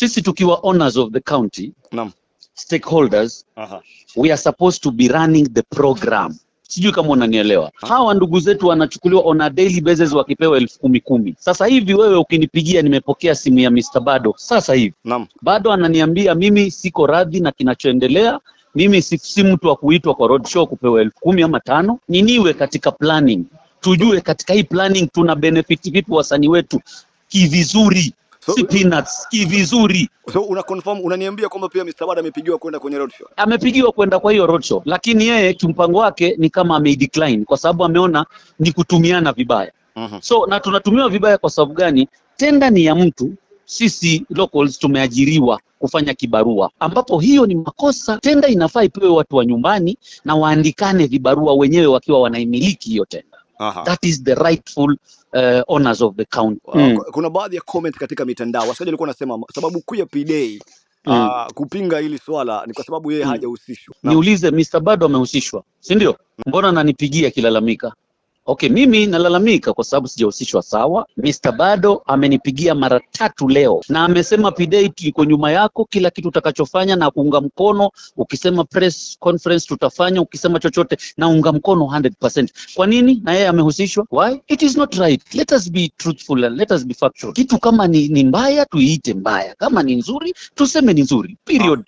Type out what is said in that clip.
Sisi tukiwa owners of the county, Naam. Stakeholders, we are supposed to be running the program. Sijui kama unanielewa. Hawa ndugu zetu wanachukuliwa on a daily basis wakipewa 10,000. Sasa hivi wewe ukinipigia, nimepokea simu ya Mr. Bado sasa hivi. Naam. Bado ananiambia mimi siko radhi na kinachoendelea. Mimi si mtu wa kuitwa kwa road show kupewa 10,000 ama 5. Niwe katika planning. Tujue katika hii planning tuna benefit vipi wasanii wetu kivizuri. Si peanuts, kivizuri. So unaniambia kwamba pia Mr. Bado amepigiwa kwenda kwenye road show? Amepigiwa kwenda kwa hiyo road show, lakini yeye kimpango wake ni kama decline kwa sababu ameona ni kutumiana vibaya. So na tunatumiwa vibaya kwa sababu gani? Tenda ni ya mtu, sisi locals tumeajiriwa kufanya kibarua, ambapo hiyo ni makosa. Tenda inafaa ipewe watu wa nyumbani na waandikane vibarua wenyewe wakiwa wanaimiliki hiyo tenda. That is the rightful owners of the county. Kuna baadhi ya comment katika mitandao wasaji walikuwa wanasema sababu kuu ya P-Day kupinga hili swala ni kwa sababu yeye hajahusishwa. Niulize, Mr. Bado amehusishwa, si ndio? Mbona ananipigia kilalamika? Okay, mimi nalalamika kwa sababu sijahusishwa, sawa. Mr. Bado amenipigia mara 3 leo na amesema P-Day tuko nyuma yako, kila kitu utakachofanya na kuunga mkono. Ukisema press conference tutafanya, ukisema chochote na unga mkono 100%. Kwa nini? Na yeye amehusishwa. Why? It is not right. Let us be truthful and let us be factual. Kitu kama ni mbaya tuiite mbaya, kama ni nzuri tuseme ni nzuri. Period.